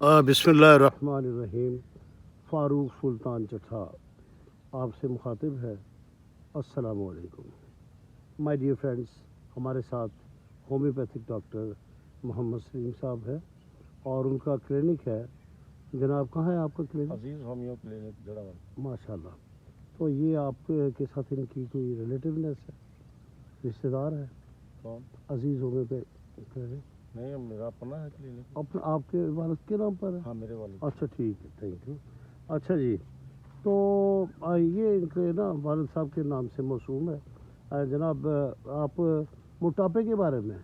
बिस्मिल्लाहिर्रहमानिर्रहीम। फ़ारूक सुल्तान चट्ठा आपसे मुखातिब है। अस्सलामु अलैकुम माय डियर फ्रेंड्स। हमारे साथ होम्योपैथिक डॉक्टर मोहम्मद सलीम साहब है और उनका क्लिनिक है। जनाब, कहाँ है आपका क्लिनिक? अजीज़ होमियो क्लिनिक जड़ावल। माशाल्लाह। तो ये आपके साथ इनकी कोई रिलेटिवनेस है, रिश्तेदार है? कौन? अजीज़ होम्योपैथिक क्लिनिक? नहीं, मेरा अपना है क्लिनिक। अपना आपके वालिद के नाम पर है? हाँ, मेरे वालिद। अच्छा, ठीक है, थैंक यू। अच्छा जी, तो ये इनके ना वालिद साहब के नाम से मौसूम है। जनाब, आप मोटापे के बारे में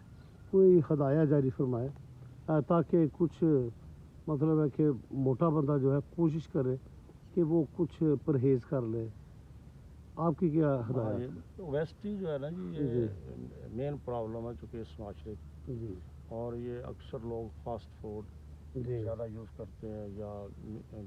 कोई हदाया जारी फरमाएं ताकि कुछ मतलब है कि मोटा बंदा जो है कोशिश करे कि वो कुछ परहेज़ कर ले। आपकी क्या हदायत है? ओबेसिटी जो है ना जी, ये मेन प्रॉब्लम है चूँकि इस माशरे की। जी और ये अक्सर लोग फास्ट फूड जी। ज़्यादा यूज़ करते हैं या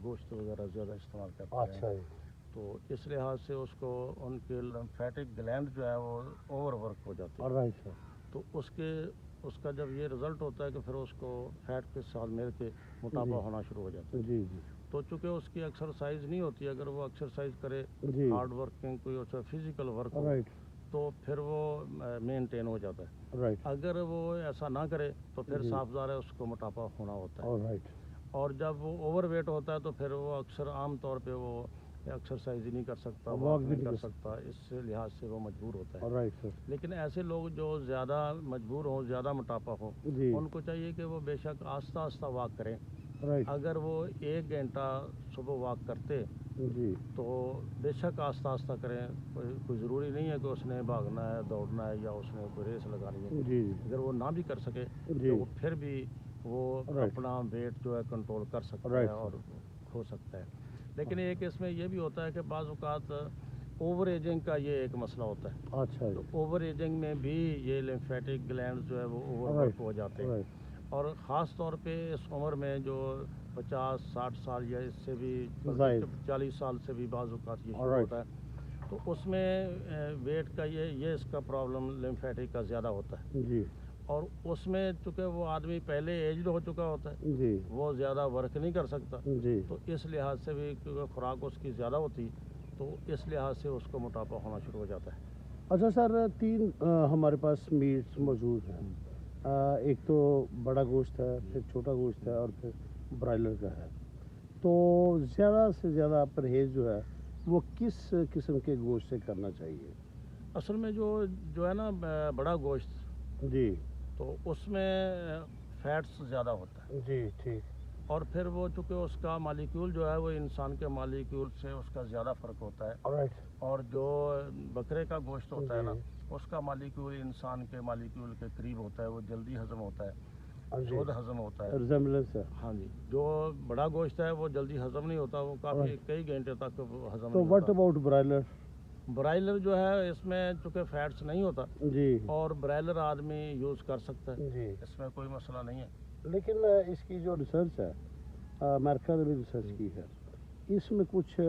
गोश्त वगैरह ज़्यादा इस्तेमाल करते अच्छा हैं। जी। तो इस लिहाज से उसको उनके लिम्फेटिक ग्लैंड जो है वो ओवरवर्क हो जाते हैं। Right sir. तो उसका जब ये रिज़ल्ट होता है कि फिर उसको फैट के साथ मिल के मोटापा जी। होना शुरू हो जाता है। जी जी तो चूँकि उसकी एक्सरसाइज नहीं होती, अगर वो एक्सरसाइज करे, जी। हार्ड वर्किंग कोई उसका फिजिकल वर्क हो, राइट तो फिर वो मेंटेन हो जाता है। राइट। अगर वो ऐसा ना करे तो फिर जी। साफ ज़ाहिर है उसको मोटापा होना होता है। और राइट। और जब वो ओवर वेट होता है तो फिर वो अक्सर आम तौर पे वो एक्सरसाइज ही नहीं कर सकता, वॉक नहीं कर सकता, इस लिहाज से वो मजबूर होता है। Right sir. लेकिन ऐसे लोग जो ज़्यादा मजबूर हों, ज़्यादा मोटापा हो, जी। उनको चाहिए कि वो बेशक आस्ता आस्ता वॉक करें। राइट। अगर वो 1 घंटा सुबह वॉक करते जी तो बेशक आस्ता आस्ता करें। कोई ज़रूरी नहीं है कि उसने भागना है, दौड़ना है या उसने कोई रेस लगानी है। जी अगर वो ना भी कर सके जी। तो फिर भी वो राइट। अपना वेट जो है कंट्रोल कर सकता राइट है सर। और हो सकता है। लेकिन एक इसमें ये भी होता है कि बाज़ औक़ात ओवर एजिंग का ये एक मसला होता है। अच्छा तो जी। ओवर एजिंग में भी ये लिम्फेटिक ग्लैंड जो है वो ओवरवर्क राइट हो जाते हैं। राइट। और ख़ास तौर पे इस उम्र में जो 50-60 साल या इससे भी जायद। 40 साल से भी बाज़ औक़ात ये शुरू राइट। होता है। तो उसमें वेट का ये इसका प्रॉब्लम लिम्फेटिक का ज़्यादा होता है। जी और उसमें चूँकि वो आदमी पहले एज्ड हो चुका होता है, जी वो ज़्यादा वर्क नहीं कर सकता। जी। तो इस लिहाज से भी क्योंकि खुराक उसकी ज़्यादा होती, तो इस लिहाज से उसको मोटापा होना शुरू हो जाता है। अच्छा सर, तीन हमारे पास मीट्स मौजूद हैं। एक तो बड़ा गोश्त है, फिर छोटा गोश्त है और फिर ब्रायलर का है। तो ज़्यादा से ज़्यादा परहेज़ जो है वो किस किस्म के गोश्त से करना चाहिए? असल में जो है ना बड़ा गोश्त, जी तो उसमें फैट्स ज़्यादा होता है। जी। ठीक। और फिर वो चूँकि उसका मालिक्यूल जो है वो इंसान के मालिक्यूल से उसका ज़्यादा फ़र्क होता है। राइट। और जो बकरे का गोश्त होता है ना, जी। उसका मालिक्यूल इंसान के मालिक्यूल के करीब होता है, वो जल्दी हज़म होता है, हाँ जी। शुद्ध हज़म होता है। रिजेम्बलेंस है। हाँ जी, जो बड़ा गोश्त है वो जल्दी हज़म नहीं होता, वो काफ़ी Right. कई घंटे तक वो हज़म तो नहीं व्हाट होता। About broiler? ब्रायलर जो है इसमें चूँकि फैट्स नहीं होता, जी और ब्रायलर आदमी यूज़ कर सकता है, जी। इसमें कोई मसला नहीं है। लेकिन इसकी जो रिसर्च है, अमेरिका ने भी रिसर्च की है, इसमें कुछ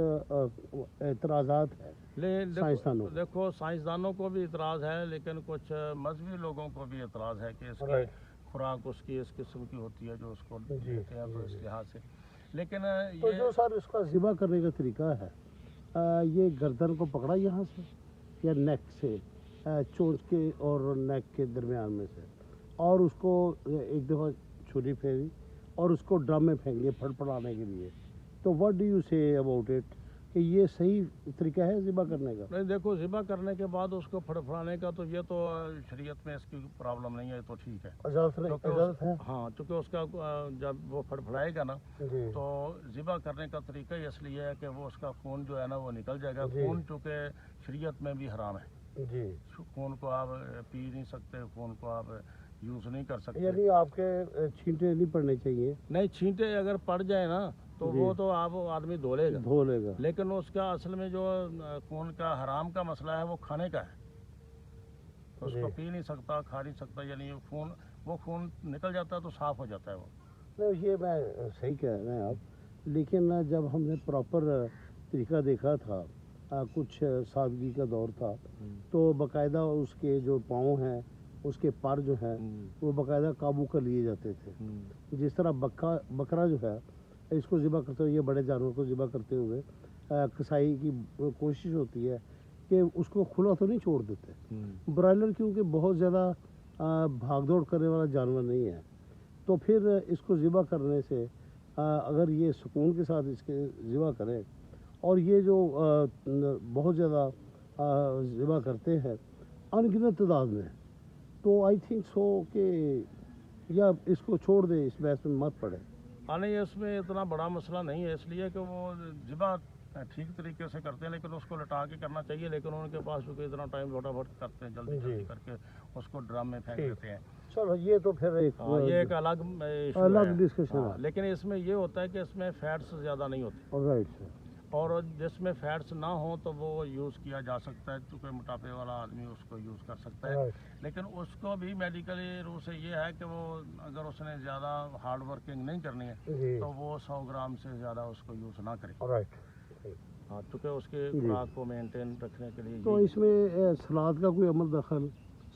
एतराज़ात हैं लेकिन साइंसदानों को। देखो साइंसदानों को भी इतराज़ है, लेकिन कुछ मजहबी लोगों को भी इतराज़ है कि इसकी राइट। खुराक उसकी इस किस्म की होती है जो उसको जी देते हैं, तो जी इस जी। लिहाज से। लेकिन तो ये जो सर इसका ज़िबा करने का तरीका है, ये गर्दन को पकड़ा यहाँ से या नेक से, चोंच के और नेक के दरमियान में से, और उसको एक दफ़ा छुरी फेरी और उसको ड्रम में फेंक दिया फड़फड़ाने के लिए। तो what do you say about it कि ये सही तरीका है ज़िबा करने का? नहीं, देखो ज़िबा करने के बाद उसको फड़फड़ाने का तो ये तो शरीयत में इसकी प्रॉब्लम नहीं है, तो ठीक है। इजाज़त है? हाँ, चूँकि उसका जब वो फड़फड़ाएगा ना, जी तो ज़िबा करने का तरीका ही इसलिए है कि वो उसका खून जो है ना वो निकल जाएगा। जी। खून चूँकि शरीयत में भी हराम है, जी। खून को आप पी नहीं सकते, खून को आप यूज़ नहीं कर सकते। यानी आपके छींटे नहीं पड़ने चाहिए? नहीं, छींटे अगर पड़ जाए ना तो जी। वो तो आप आदमी धो लेगा, धो लेगा। लेकिन उसका असल में जो खून का हराम का मसला है वो खाने का है। उसको जी। पी नहीं सकता, खा नहीं सकता, यानी वो खून निकल जाता है तो साफ़ हो जाता है वो। नहीं, ये मैं सही कह रहे हैं आप, लेकिन जब हमने प्रॉपर तरीका देखा था, कुछ सादगी का दौर था, तो बाकायदा उसके जो पाँव हैं اس کے پر جو ہیں وہ باقاعدہ قابو کر لیے جاتے تھے. جس طرح بکرا جو ہے اس کو ذبح کرتے ہوئے، یہ بڑے جانور کو ذبح کرتے ہوئے کسائی کی کوشش ہوتی ہے کہ اس کو کھلا تو نہیں چھوڑ دیتے. برائلر کیونکہ بہت زیادہ بھاگ دوڑ کرنے والا جانور نہیں ہے، تو پھر اس کو ذبح کرنے سے اگر یہ سکون کے ساتھ اس کے ذبح کریں، اور یہ جو بہت زیادہ ذبح کرتے ہیں ان گنت تعداد میں، تو آئی تھنک سو کہ یا اس کو چھوڑ دیں، اس بحث میں مت پڑے. ہاں نہیں، اس میں اتنا بڑا مسئلہ نہیں ہے، اس لیے کہ وہ ذبح ٹھیک طریقے سے کرتے ہیں، لیکن اس کو لٹا کے کرنا چاہیے. لیکن ان کے پاس چونکہ اتنا ٹائم فٹافٹ کرتے ہیں، جلدی کر کے اس کو ڈرم میں پھینک دیتے ہیں. چلو یہ تو پھر یہ ایک الگ الگ ڈسکشن ہے. لیکن اس میں یہ ہوتا ہے کہ اس میں فیٹس زیادہ نہیں ہوتے، رائٹ، اور جس میں فیٹس نہ ہوں تو وہ یوز کیا جا سکتا ہے، چونکہ موٹاپے والا آدمی اس کو یوز کر سکتا ہے. لیکن اس کو بھی میڈیکلی روح سے یہ ہے کہ وہ اگر اس نے زیادہ ہارڈ ورکنگ نہیں کرنی ہے تو وہ 100 گرام سے زیادہ اس کو یوز نہ کرے. ہاں، چونکہ اس کے خوراک کو مینٹین رکھنے کے لیے. تو اس میں سلاد کا کوئی عمل دخل،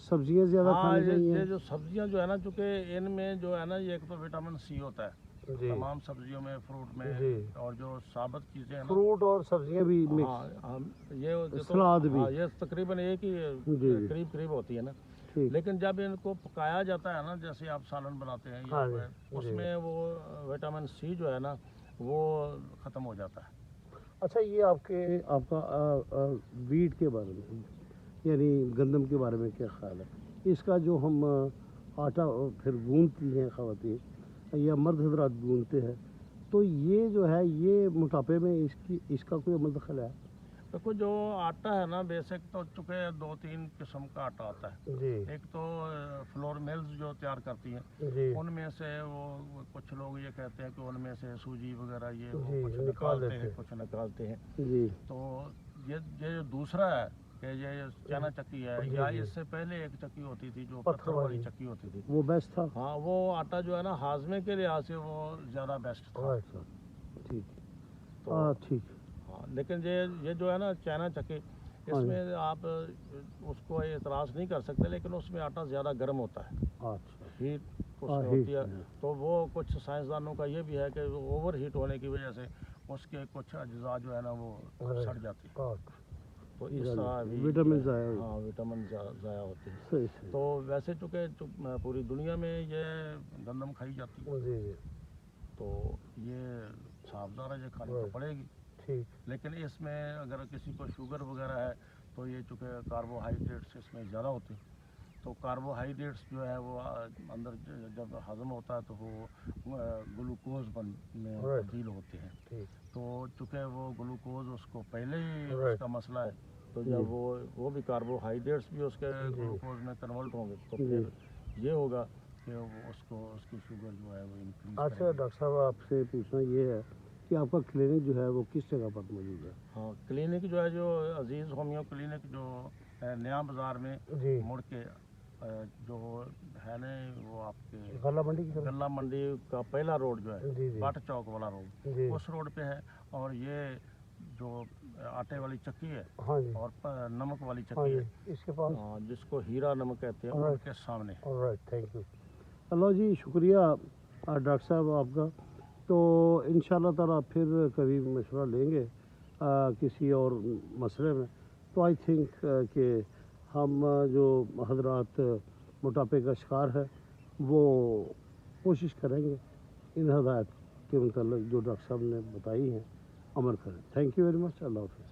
سبزیاں زیادہ کھانی چاہیے. یہ جو سبزیاں جو ہے نا، چونکہ ان میں جو ہے نا، یہ ایک تو وٹامن سی ہوتا ہے تمام سبزیوں میں، فروٹ میں، اور جو ثابت چیزیں ہیں، فروٹ اور سبزیاں بھی یہ سلاد بھی یہ تقریباً ایک ہی قریب ہوتی ہے نا. لیکن جب ان کو پکایا جاتا ہے نا، جیسے آپ سالن بناتے ہیں، اس میں وہ وٹامن سی جو ہے نا وہ ختم ہو جاتا ہے. اچھا، یہ آپ کا ویٹ کے بارے میں، یعنی گندم کے بارے میں کیا خیال ہے؟ اس کا جو ہم آٹا پھر گوندتی ہیں خواتین یا مرد حضرات گوندتے ہیں، تو یہ جو ہے یہ موٹاپے میں اس کا کوئی عمل دخل ہے؟ دیکھو، جو آٹا ہے نا، بیسک تو چونکہ 2-3 قسم کا آٹا آتا ہے. ایک تو فلور ملز جو تیار کرتی ہیں، ان میں سے وہ کچھ لوگ یہ کہتے ہیں کہ ان میں سے سوجی وغیرہ یہ کچھ نکالتے ہیں، کچھ نکالتے ہیں. تو یہ جو دوسرا ہے کہ یہ چنا چکی ہے، یا اس سے پہلے ایک چکی ہوتی تھی جو پتھر والی چکی ہوتی تھی، وہ بیسٹ تھا. ہاں، وہ آٹا جو ہے نا ہاضمے کے لحاظ سے وہ زیادہ بیسٹ تھا. ٹھیک. لیکن یہ جو ہے نا چائنا چکی، اس میں آپ اس کو اعتراض نہیں کر سکتے، لیکن اس میں آٹا زیادہ گرم ہوتا ہے، ہیٹ اس میں ہوتی ہے. تو وہ کچھ سائنسدانوں کا یہ بھی ہے کہ اوور ہیٹ ہونے کی وجہ سے اس کے کچھ اجزاء جو ہے نا وہ سڑ جاتے ہیں. تو اس طرح بھی وٹامن ضائع ہوتے ہیں. تو ویسے چونکہ پوری دنیا میں یہ گندم کھائی جاتی ہے، تو یہ صاف ظاہر ہے یہ کھانی تو پڑے گی. لیکن اس میں اگر کسی کو شوگر وغیرہ ہے تو یہ چونکہ کاربوہائیڈریٹس اس میں زیادہ ہوتے ہیں، تو کاربوہائیڈریٹس جو ہے وہ اندر جب ہضم ہوتا ہے تو وہ گلوکوز میں تبدیل ہوتے ہیں. تو چونکہ وہ گلوکوز اس کو پہلے ہی اس کا مسئلہ ہے، تو جب وہ بھی کاربوہائیڈریٹس بھی اس کے گلوکوز میں کنورٹ ہوں گے، تو پھر یہ ہوگا کہ اس کی شوگر جو ہے وہ انکریز. اچھا ڈاکٹر صاحب، آپ سے پوچھنا یہ ہے کہ آپ کا کلینک جو ہے وہ کس جگہ پر موجود ہے؟ ہاں، کلینک جو ہے جو عزیز ہومیو کلینک جو ہے نیا بازار میں مڑ کے جو ہے نا، وہ آپ کے غلہ منڈی کا پہلا روڈ جو ہے باٹ چوک والا روڈ، اس روڈ پہ ہے. اور یہ جو آٹے والی چکی ہے اور نمک والی چکی ہے، اس کے پاس جس کو ہیرا نمک کہتے ہیں، ان کے سامنے. Thank you. اللہ جی، شکریہ ڈاکٹر صاحب آپ کا. تو انشاءاللہ تعالیٰ پھر کبھی مشورہ لیں گے کسی اور مسئلے میں. تو آئی تھنک کہ ہم جو حضرات موٹاپے کا شکار ہے وہ کوشش کریں گے ان ہدایت کے متعلق جو ڈاکٹر صاحب نے بتائی ہیں عمل کریں. Thank you very much. اللہ حافظ.